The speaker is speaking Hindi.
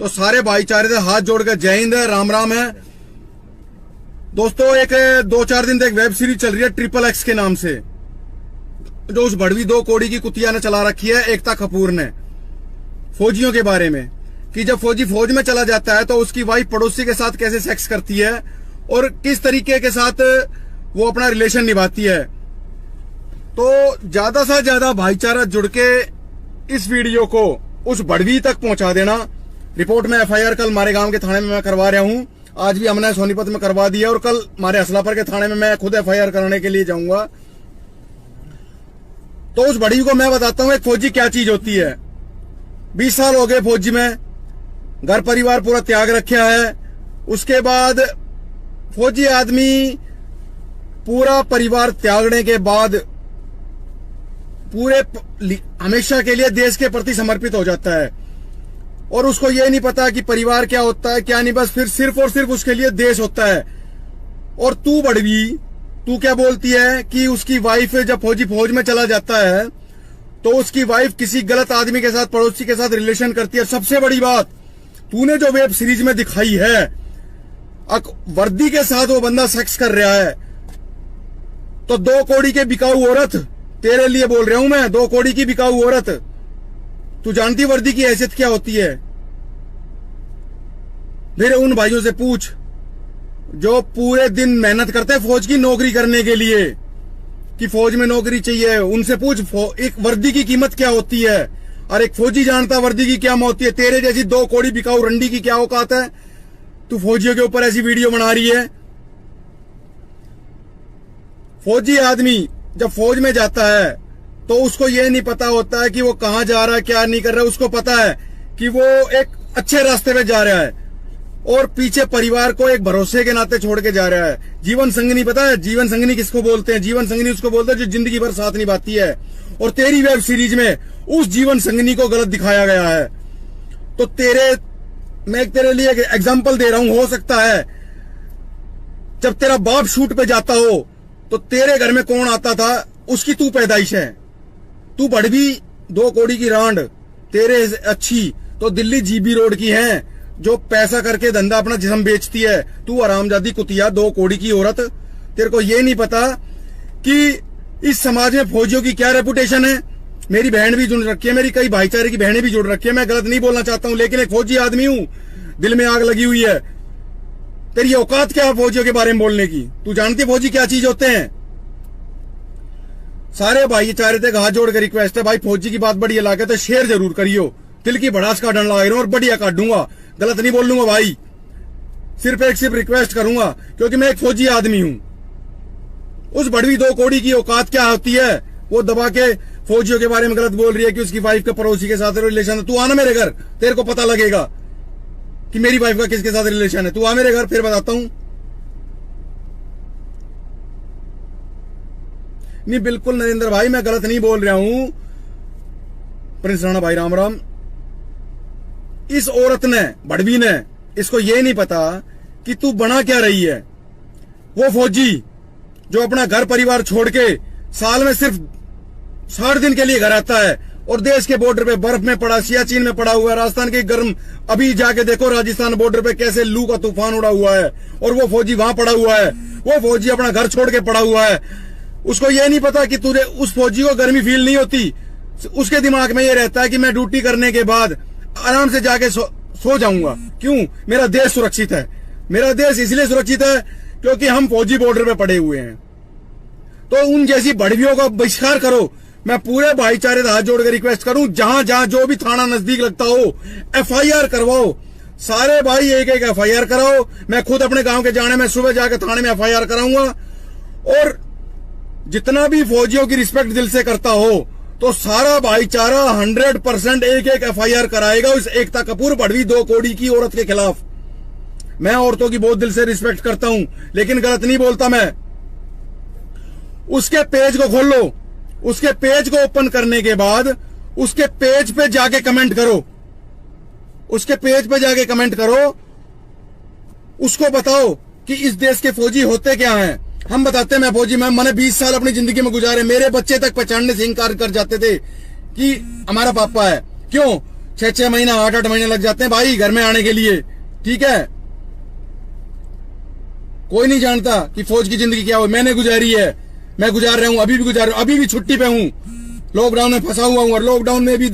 तो सारे भाईचारे से हाथ जोड़ कर जय हिंद है, राम राम है दोस्तों। एक 2-4 दिन से एक वेब सीरीज चल रही है XXX के नाम से, जो उस बड़वी 2 कौड़ी की कुतिया ने चला रखी है, एकता कपूर ने, फौजियों के बारे में, कि जब फौजी फौज में चला जाता है तो उसकी वाइफ पड़ोसी के साथ कैसे सेक्स करती है और किस तरीके के साथ वो अपना रिलेशन निभाती है। तो ज्यादा से ज्यादा भाईचारा जुड़ के इस वीडियो को उस बड़वी तक पहुंचा देना। रिपोर्ट में FIR कल मारे गांव के थाने में मैं करवा रहा हूं, आज भी हमने सोनीपत में करवा दिया और कल मारे असलापुर के थाने में मैं खुद FIR कराने के लिए जाऊंगा। तो उस बड़वी को मैं बताता हूं एक फौजी क्या चीज होती है। 20 साल हो गए फौजी में, घर परिवार पूरा त्याग रखा है। उसके बाद फौजी आदमी पूरा परिवार त्यागने के बाद पूरे हमेशा के लिए देश के प्रति समर्पित हो जाता है और उसको ये नहीं पता कि परिवार क्या होता है क्या नहीं, बस फिर सिर्फ और सिर्फ उसके लिए देश होता है। और तू बड़वी, तू क्या बोलती है कि उसकी वाइफ जब फौजी फौज में चला जाता है तो उसकी वाइफ किसी गलत आदमी के साथ, पड़ोसी के साथ रिलेशन करती है। सबसे बड़ी बात, तूने जो वेब सीरीज में दिखाई है, वर्दी के साथ वो बंदा सेक्स कर रहा है, तो 2 कौड़ी के बिकाऊ औरत, तेरे लिए बोल रहा हूं मैं, 2 कौड़ी की बिकाऊ औरत, तू जानती वर्दी की हैसियत क्या होती है? मेरे उन भाइयों से पूछ जो पूरे दिन मेहनत करते हैं फौज की नौकरी करने के लिए, कि फौज में नौकरी चाहिए, उनसे पूछ एक वर्दी की कीमत क्या होती है। और एक फौजी जानता वर्दी की क्या होती है। तेरे जैसी 2 कौड़ी बिकाऊ रंडी की क्या औकात है? तू फौजियों के ऊपर ऐसी वीडियो बना रही है। फौजी आदमी जब फौज में जाता है तो उसको ये नहीं पता होता है कि वो कहां जा रहा है, क्या नहीं कर रहा है। उसको पता है कि वो एक अच्छे रास्ते पे जा रहा है और पीछे परिवार को एक भरोसे के नाते छोड़ के जा रहा है। जीवन संगनी, पता है जीवन संगनी किसको बोलते हैं? जीवन संगनी उसको बोलते हैं जो जिंदगी भर साथ निभाती है। और तेरी वेब सीरीज में उस जीवन संगनी को गलत दिखाया गया है। तो मैं तेरे लिए एक एग्जाम्पल दे रहा हूं। हो सकता है जब तेरा बाप शूट पे जाता हो तो तेरे घर में कौन आता था, उसकी तू पैदाइश है। तू बड़वी 2 कौड़ी की रांड, तेरे अच्छी तो दिल्ली GB रोड की है जो पैसा करके धंधा अपना जिस्म बेचती है। तू आरामजादी कुतिया 2 कौड़ी की औरत। तेरे को ये नहीं पता कि इस समाज में फौजियों की क्या रेपुटेशन है। मेरी बहन भी जुड़ रखी है, मेरी कई भाईचारे की बहनें भी जुड़ रखी है। मैं गलत नहीं बोलना चाहता हूं, लेकिन एक फौजी आदमी हूं, दिल में आग लगी हुई है। तेरी औकात क्या है फौजियों के बारे में बोलने की? तू जानती है फौजी क्या चीज होते हैं? सारे भाईचारे से हाथ जोड़ कर रिक्वेस्ट है, भाई फौजी की बात बढ़िया लागे तो शेयर जरूर करियो। दिल की भड़ास का डंड लगा रहा हूं और बढ़िया काट दूंगा, गलत नहीं बोल लूंगा भाई। सिर्फ रिक्वेस्ट करूंगा क्योंकि मैं एक फौजी आदमी हूं। उस बड़वी 2 कौड़ी की औकात क्या होती है? वो दबा के फौजियों के बारे में गलत बोल रही है कि उसकी वाइफ का पड़ोसी के साथ रिलेशन है। तू आना मेरे घर, तेरे को पता लगेगा कि मेरी वाइफ का किसके साथ रिलेशन है। तू आ मेरे घर, फिर बताता हूं। नहीं बिल्कुल नरेंद्र भाई, मैं गलत नहीं बोल रहा हूं। प्रिंस राणा भाई राम राम। इस औरत ने, बड़वी ने, इसको ये नहीं पता कि तू बना क्या रही है। वो फौजी जो अपना घर परिवार छोड़ के साल में सिर्फ 60 दिन के लिए घर आता है और देश के बॉर्डर पे बर्फ में पड़ा, सियाचिन में पड़ा हुआ है, राजस्थान के गर्म, अभी जाके देखो राजस्थान बॉर्डर पे कैसे लू का तूफान उड़ा हुआ है और वो फौजी वहां पड़ा हुआ है। वो फौजी अपना घर छोड़ के पड़ा हुआ है। उसको ये नहीं पता कि तुझे, उस फौजी को गर्मी फील नहीं होती। उसके दिमाग में ये रहता है कि मैं ड्यूटी करने के बाद आराम से जाके सो जाऊंगा। क्यों? मेरा देश सुरक्षित है। मेरा देश इसलिए सुरक्षित है क्योंकि हम फौजी बॉर्डर पे पड़े हुए हैं। तो उन जैसी बड़वियों का बहिष्कार करो। मैं पूरे भाईचारे से हाथ जोड़कर रिक्वेस्ट करूं, जहां जहां जो भी थाना नजदीक लगता हो FIR करवाओ। सारे भाई एक FIR कराओ। मैं खुद अपने गांव के जाने में सुबह जाकर थाने में FIR कराऊंगा। और जितना भी फौजियों की रिस्पेक्ट दिल से करता हो तो सारा भाईचारा 100% एक FIR कराएगा उस एकता कपूर बड़वी 2 कौड़ी की औरत के खिलाफ। मैं औरतों की बहुत दिल से रिस्पेक्ट करता हूं, लेकिन गलत नहीं बोलता मैं। उसके पेज को खोल लो, उसके पेज को ओपन करने के बाद उसके पेज पे जाके कमेंट करो। उसके पेज पे जाके कमेंट करो। उसको बताओ कि इस देश के फौजी होते क्या हैं। हम बताते हैं मैं फौजी, मैंने 20 साल अपनी जिंदगी में गुजारे। मेरे बच्चे तक पहचानने से इंकार कर जाते थे कि हमारा पापा है। क्यों? 6 महीना 8 महीने लग जाते हैं भाई घर में आने के लिए, ठीक है। कोई नहीं जानता कि फौज की जिंदगी क्या हो। मैंने गुजारी है, मैं गुजार रहा हूं, अभी भी गुजार रहा हूं, अभी भी छुट्टी पे हूं, लॉकडाउन में फंसा हुआ हूं और लॉकडाउन में भी